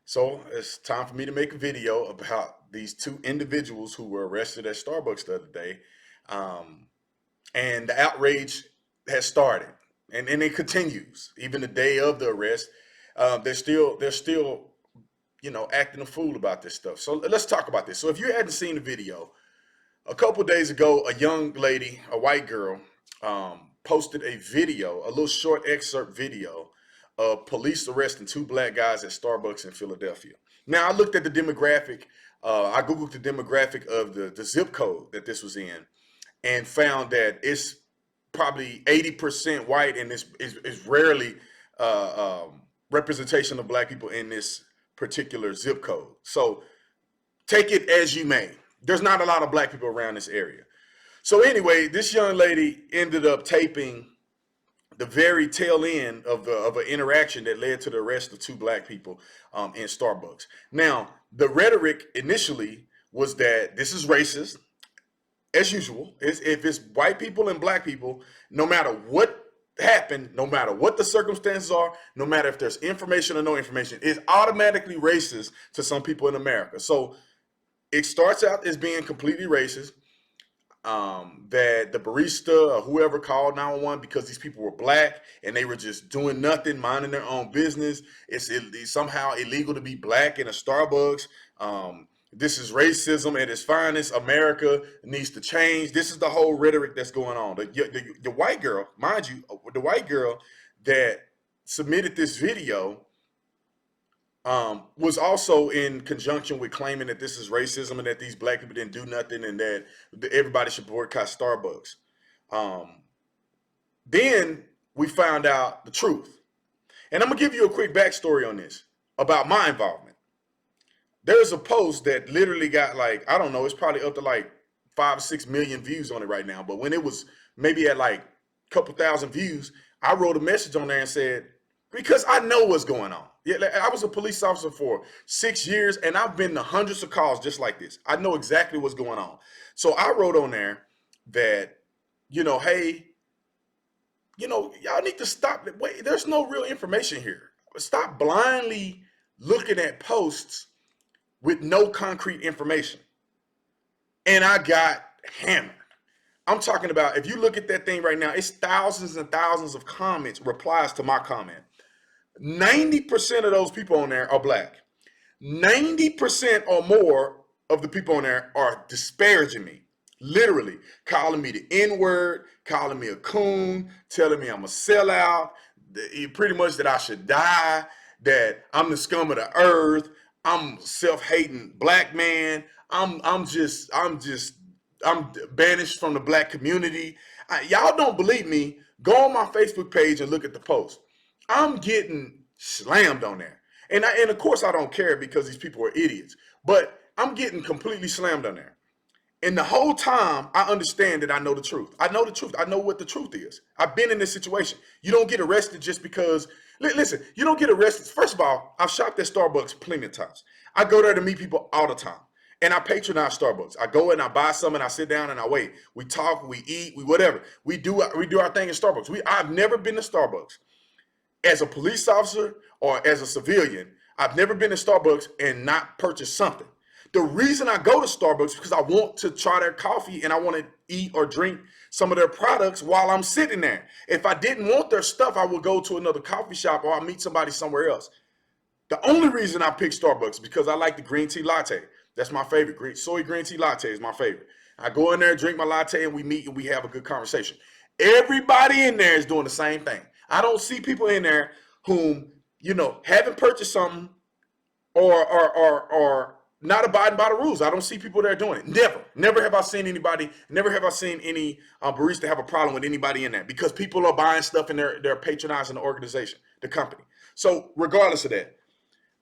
So it's time for me to make a video about these two individuals who were arrested at Starbucks the other day. Um, and the outrage has started and it continues. Even the day of the arrest, they're still, acting a fool about this stuff. So let's talk about this. So if you hadn't seen the video, a couple days ago, a young lady, a white girl, posted a video, a little short excerpt video of police arresting two black guys at Starbucks in Philadelphia. Now, I looked at the demographic. I Googled the demographic of the zip code that this was in and found that it's probably 80% white and is rarely representation of black people in this particular zip code. So take it as you may. There's not a lot of black people around this area. So anyway, this young lady ended up taping the very tail end of an interaction that led to the arrest of two black people in Starbucks. Now, the rhetoric initially was that this is racist, as usual. If it's white people and black people, no matter what happened, no matter what the circumstances are, no matter if there's information or no information, it's automatically racist to some people in America. So it starts out as being completely racist. That the barista or whoever called 911 because these people were black and they were just doing nothing, minding their own business. It's somehow illegal to be black in a Starbucks. This is racism at its finest. America needs to change. This is the whole rhetoric that's going on. The white girl, mind you, the white girl that submitted this video was also in conjunction with claiming that this is racism and that these black people didn't do nothing and that everybody should boycott Starbucks. Then we found out the truth. And I'm going to give you a quick backstory on this about my involvement. There's a post that literally got like, I don't know, it's probably up to like 5 or 6 million views on it right now. But when it was maybe at like a couple thousand views, I wrote a message on there and said, because I know what's going on. Yeah, I was a police officer for 6 years and I've been to hundreds of calls just like this. I know exactly what's going on. So I wrote on there that, hey, y'all need to stop. Wait, there's no real information here. Stop blindly looking at posts with no concrete information. And I got hammered. I'm talking about, if you look at that thing right now, it's thousands and thousands of comments, replies to my comment. 90% of those people on there are black. 90% or more of the people on there are disparaging me. Literally calling me the N-word, calling me a coon, telling me I'm a sellout, pretty much that I should die, that I'm the scum of the earth, I'm self-hating black man, I'm banished from the black community. Y'all don't believe me? Go on my Facebook page and look at the post. I'm getting slammed on there. And of course I don't care because these people are idiots. But I'm getting completely slammed on there. And the whole time I understand that I know the truth. I know the truth. I know what the truth is. I've been in this situation. You don't get arrested just because, listen, you don't get arrested. First of all, I've shopped at Starbucks plenty of times. I go there to meet people all the time. And I patronize Starbucks. I go and I buy some and I sit down and I wait. We talk, we eat, we whatever. We do our thing in Starbucks. I've never been to Starbucks as a police officer or as a civilian. I've never been to Starbucks and not purchased something. The reason I go to Starbucks is because I want to try their coffee and I want to eat or drink some of their products while I'm sitting there. If I didn't want their stuff, I would go to another coffee shop or I'll meet somebody somewhere else. The only reason I pick Starbucks is because I like the green tea latte. That's my favorite. Soy green tea latte is my favorite. I go in there, drink my latte, and we meet and we have a good conversation. Everybody in there is doing the same thing. I don't see people in there whom, haven't purchased something or not abiding by the rules. I don't see people there doing it. Never have I seen anybody, never have I seen any barista have a problem with anybody in there because people are buying stuff and they're patronizing the organization, the company. So regardless of that,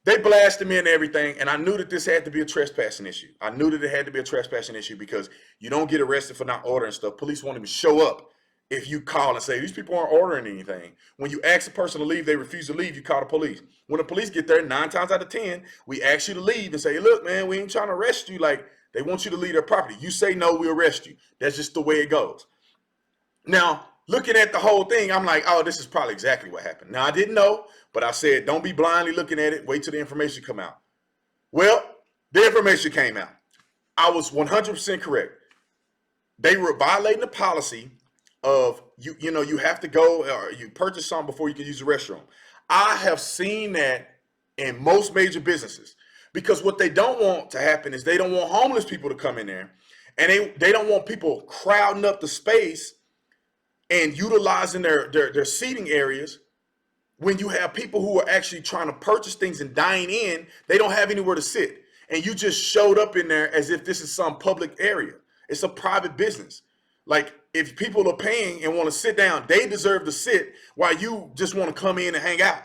they blasted me and everything, and I knew that this had to be a trespassing issue. I knew that it had to be a trespassing issue because you don't get arrested for not ordering stuff. Police won't even show up if you call and say, these people aren't ordering anything. When you ask a person to leave, they refuse to leave, you call the police. When the police get there, 9 times out of 10, we ask you to leave and say, hey, look, man, we ain't trying to arrest you. Like, they want you to leave their property. You say no, we arrest you. That's just the way it goes. Now, Looking at the whole thing, I'm like, oh, this is probably exactly what happened. Now, I didn't know, but I said, don't be blindly looking at it. Wait till the information come out. Well, the information came out. I was 100% correct. They were violating the policy of you have to go or you purchase something before you can use the restroom. I have seen that in most major businesses because what they don't want to happen is they don't want homeless people to come in there, and they don't want people crowding up the space and utilizing their seating areas. When you have people who are actually trying to purchase things and dine in, they don't have anywhere to sit. And you just showed up in there as if this is some public area. It's a private business. Like, if people are paying and want to sit down, they deserve to sit while you just want to come in and hang out.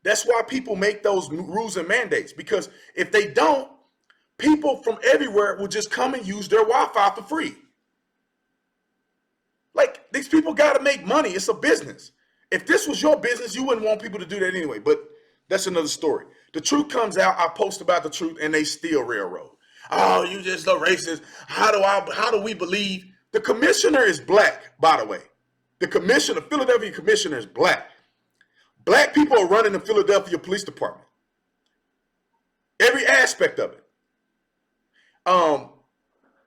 That's why people make those rules and mandates, because if they don't, people from everywhere will just come and use their Wi-Fi for free. Like, these people got to make money. It's a business. If this was your business, you wouldn't want people to do that anyway, but that's another story. The truth comes out, I post about the truth, and they still railroad. Oh, you just a racist. How do we believe? The commissioner is black, by the way. The Philadelphia commissioner is black. Black people are running the Philadelphia Police Department. Every aspect of it.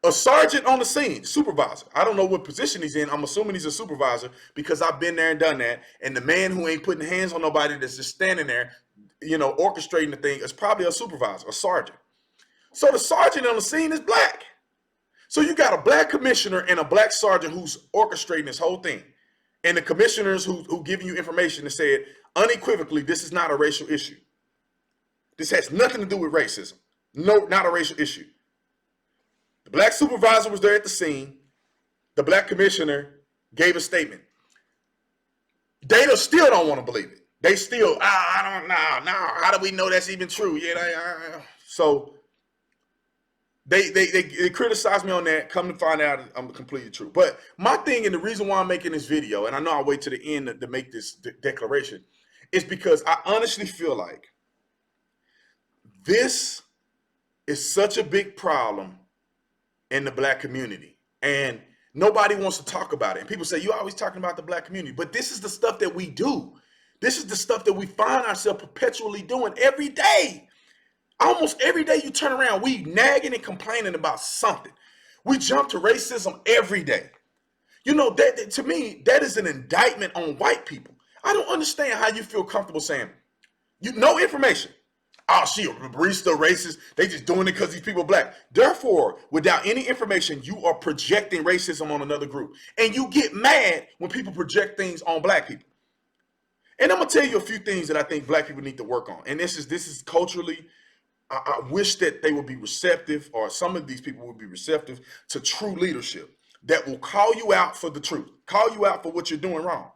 A sergeant on the scene, supervisor. I don't know what position he's in. I'm assuming he's a supervisor because I've been there and done that. And the man who ain't putting hands on nobody that's just standing there, orchestrating the thing is probably a supervisor, a sergeant. So the sergeant on the scene is black. So you got a black commissioner and a black sergeant who's orchestrating this whole thing. And the commissioners who giving you information that said unequivocally, this is not a racial issue. This has nothing to do with racism. No, not a racial issue. The black supervisor was there at the scene. The black commissioner gave a statement. They still don't want to believe it. They still, I don't know. No, how do we know that's even true? So they criticize me on that. Come to find out, I'm completely true. But my thing, and the reason why I'm making this video, and I know I'll wait to the end to make this declaration, is because I honestly feel like this is such a big problem in the black community, and nobody wants to talk about it. And people say, you're always talking about the black community, but this is the stuff that we do. This is the stuff that we find ourselves perpetually doing every day. Almost every day you turn around, we nagging and complaining about something. We jump to racism every day. That to me, that is an indictment on white people. I don't understand how you feel comfortable saying, no information. Oh, she a barista, racist. They just doing it because these people are black. Therefore, without any information, you are projecting racism on another group. And you get mad when people project things on black people. And I'm going to tell you a few things that I think black people need to work on. And this is culturally, I wish that they would be receptive, or some of these people would be receptive to true leadership that will call you out for the truth, call you out for what you're doing wrong.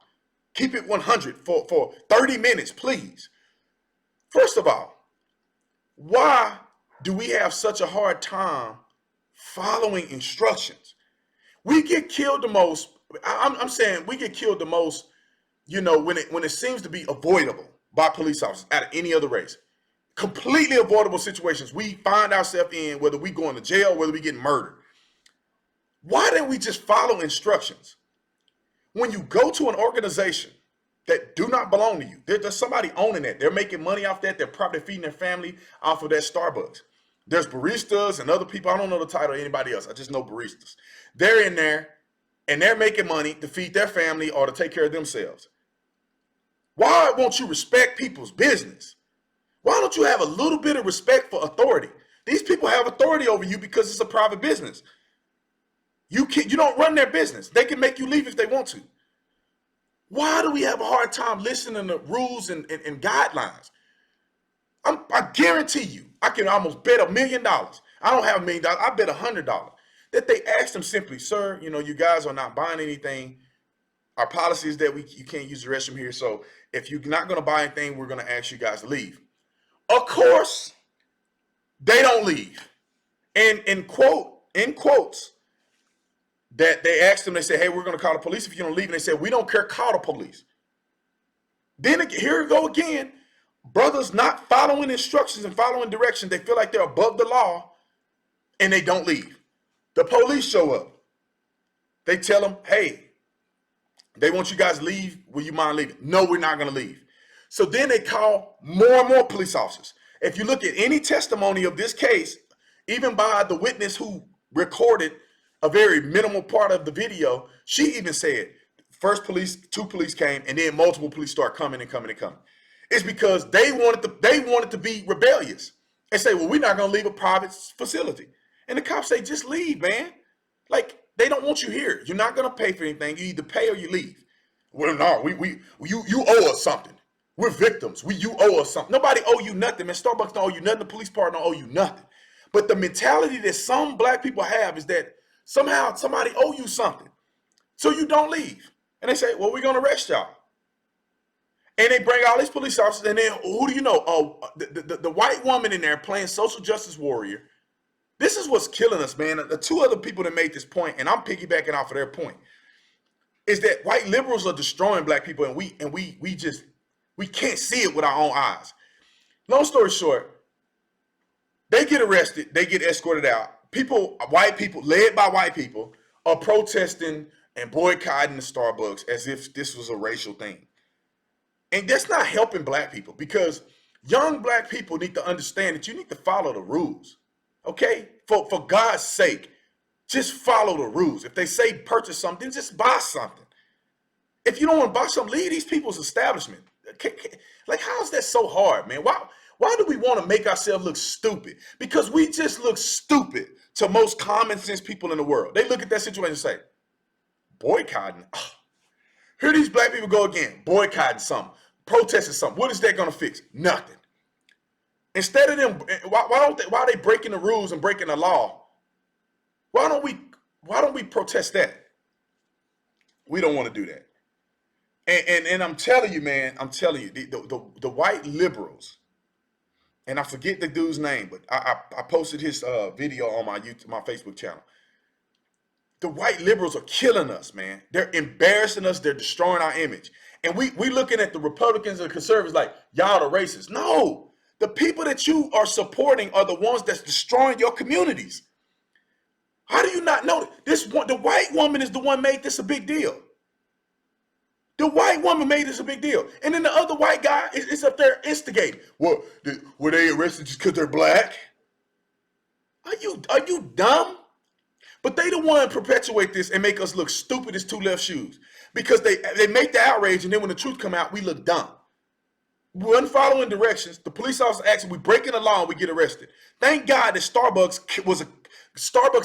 Keep it 100 for 30 minutes, please. First of all, why do we have such a hard time following instructions? We get killed the most. I'm saying we get killed the most, when it seems to be avoidable by police officers out of any other race. Completely avoidable situations we find ourselves in, whether we going to jail, whether we get murdered. Why didn't we just follow instructions? When you go to an organization that do not belong to you, there's somebody owning that. They're making money off that. They're probably feeding their family off of that Starbucks. There's baristas and other people. I don't know the title of anybody else. I just know baristas. They're in there and they're making money to feed their family or to take care of themselves. Why won't you respect people's business? Why don't you have a little bit of respect for authority? These people have authority over you because it's a private business. You don't run their business. They can make you leave if they want to. Why do we have a hard time listening to rules and guidelines? I guarantee you, I can almost bet $1 million. I don't have $1 million. I bet $100 that they asked them simply, sir, you guys are not buying anything. Our policy is that you can't use the restroom here. So if you're not going to buy anything, we're going to ask you guys to leave. Of course, they don't leave. And in quotes, that they asked them, they said, hey, we're going to call the police if you don't leave. And they said, we don't care, call the police. Then here we go again. Brothers not following instructions and following directions. They feel like they're above the law and they don't leave. The police show up. They tell them, hey, They want you guys to leave. Will you mind leaving? No, we're not going to leave. So then they call more and more police officers. If you look at any testimony of this case, even by the witness who recorded a very minimal part of the video, she even said first police, two police came, and then multiple police start coming and coming and coming. It's because they wanted to be rebellious and say, well, we're not going to leave a private facility. And the cops say, just leave, man. Like, they don't want you here. You're not going to pay for anything. You either pay or you leave. Well, no, you owe us something. We're victims. You owe us something. Nobody owe you nothing, man. Starbucks don't owe you nothing. The police department don't owe you nothing. But the mentality that some black people have is that somehow somebody owe you something. So you don't leave. And they say, well, we're going to arrest y'all. And they bring all these police officers, and then who do you know? Oh, the white woman in there playing social justice warrior. This is what's killing us, man. The two other people that made this point, and I'm piggybacking off of their point, is that white liberals are destroying black people, and we can't see it with our own eyes. Long story short, they get arrested, they get escorted out. White people, led by white people, are protesting and boycotting the Starbucks as if this was a racial thing. And that's not helping black people, because young black people need to understand that you need to follow the rules. Okay? For God's sake, just follow the rules. If they say purchase something, then just buy something. If you don't want to buy something, leave these people's establishment. Like, how is that so hard, man? Why do we want to make ourselves look stupid? Because we just look stupid to most common sense people in the world. They look at that situation and say, boycotting? Oh, here these black people go again, boycotting something, protesting something. What is that going to fix? Nothing. Instead of them, why are they breaking the rules and breaking the law? Why don't we protest that? We don't want to do that. And I'm telling you, man, the white liberals, and I forget the dude's name, but I posted his video on my Facebook channel. The white liberals are killing us, man. They're embarrassing us. They're destroying our image. And we looking at the Republicans and the conservatives like, y'all are racist. No. The people that you are supporting are the ones that's destroying your communities. How do you not know this? The white woman is the one made this a big deal. The white woman made this a big deal. And then the other white guy is up there instigating. Well, were they arrested just because they're black? Are you dumb? But they the one perpetuate this and make us look stupid as two left shoes. Because they make the outrage, and then when the truth come out, we look dumb. We weren't following directions. The police officer actually, we breaking the law and we get arrested. Thank God that Starbucks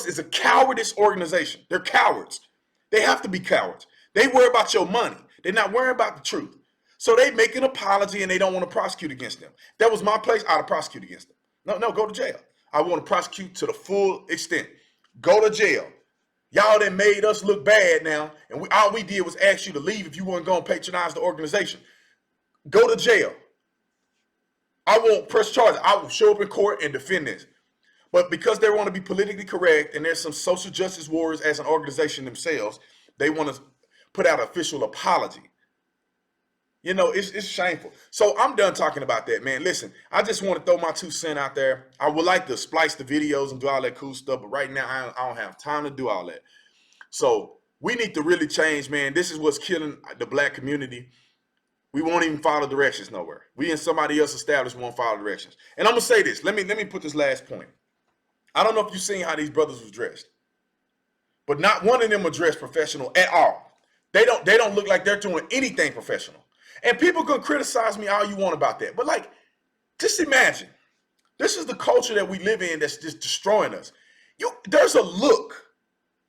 is a cowardice organization. They're cowards. They have to be cowards. They worry about your money. They're not worrying about the truth. So they make an apology and they don't want to prosecute against them. If that was my place, I'd have prosecuted against them. No, go to jail. I want to prosecute to the full extent. Go to jail. Y'all that made us look bad now, and all we did was ask you to leave if you weren't going to patronize the organization. Go to jail. I won't press charges. I will show up in court and defend this. But because they want to be politically correct, and there's some social justice warriors as an organization themselves, they want to put out an official apology. You know, it's shameful. So I'm done talking about that, man. Listen, I just want to throw my 2 cents out there. I would like to splice the videos and do all that cool stuff, but right now I don't have time to do all that. So we need to really change, man. This is what's killing the black community. We won't even follow directions nowhere. We in somebody else established won't follow directions. And I'm gonna say this. Let me put this last point. I don't know if you've seen how these brothers was dressed, but not one of them are dressed professional at all. They don't look like they're doing anything professional. And people can criticize me all you want about that, but like, just imagine, this is the culture that we live in that's just destroying us. There's a look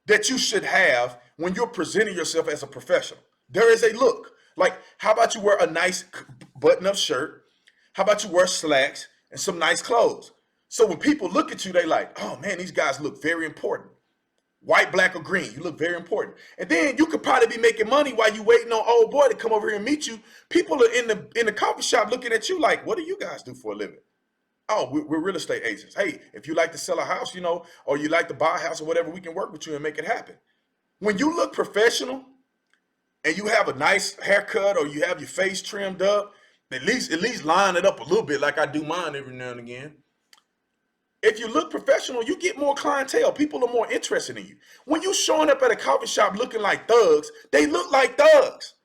that you should have when you're presenting yourself as a professional. There is a look. Like, how about you wear a nice button-up shirt? How about you wear slacks and some nice clothes? So when people look at you, they like, oh man, these guys look very important. White, black, or green, you look very important. And then you could probably be making money while you waiting on old boy to come over here and meet you. People are in the coffee shop looking at you like, what do you guys do for a living? Oh, we're real estate agents. Hey, if you like to sell a house, or you like to buy a house or whatever, we can work with you and make it happen. When you look professional, and you have a nice haircut, or you have your face trimmed up, at least line it up a little bit like I do mine every now and again. If you look professional, you get more clientele. People are more interested in you. When you showing up at a coffee shop looking like thugs, they look like thugs.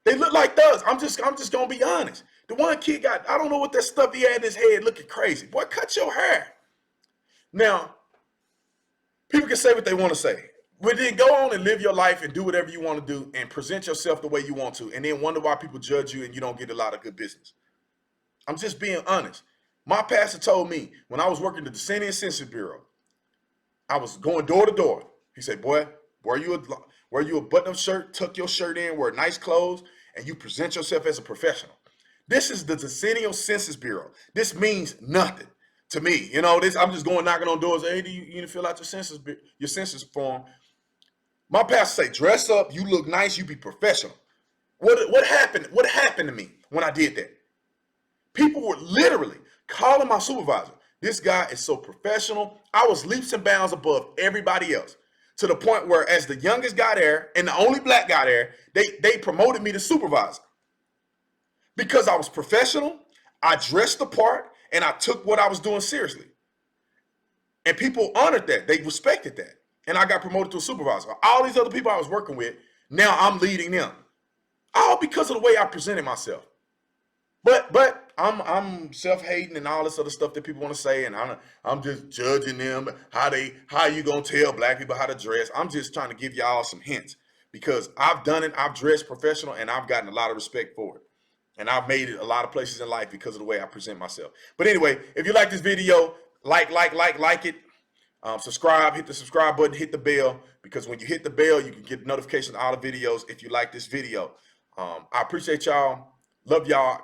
They look like thugs. I'm just gonna be honest. The one kid got, I don't know what that stuff he had in his head looking crazy. Boy, cut your hair. Now, people can say what they want to say. But then go on and live your life and do whatever you want to do and present yourself the way you want to, and then wonder why people judge you and you don't get a lot of good business. I'm just being honest. My pastor told me when I was working the Decennial Census Bureau, I was going door to door. He said, boy, wear you a button-up shirt, tuck your shirt in, wear nice clothes, and you present yourself as a professional. This is the Decennial Census Bureau. This means nothing to me. You know, I'm just going knocking on doors. Hey, do you need to fill out your census form? My pastor say, dress up, you look nice, you be professional. What happened? What happened to me when I did that? People were literally calling my supervisor. This guy is so professional. I was leaps and bounds above everybody else, to the point where as the youngest guy there and the only black guy there, they promoted me to supervisor. Because I was professional, I dressed the part, and I took what I was doing seriously. And people honored that. They respected that. And I got promoted to a supervisor. All these other people I was working with, now I'm leading them. All because of the way I presented myself. But I'm self-hating and all this other stuff that people want to say, and I'm just judging them. How you gonna tell black people how to dress? I'm just trying to give y'all some hints, because I've done it. I've dressed professional, and I've gotten a lot of respect for it. And I've made it a lot of places in life because of the way I present myself. But anyway, if you like this video, like it. Subscribe, hit the subscribe button, hit the bell, because when you hit the bell, you can get notifications of all the videos if you like this video. I appreciate y'all. Love y'all.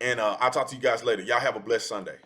And I'll talk to you guys later. Y'all have a blessed Sunday.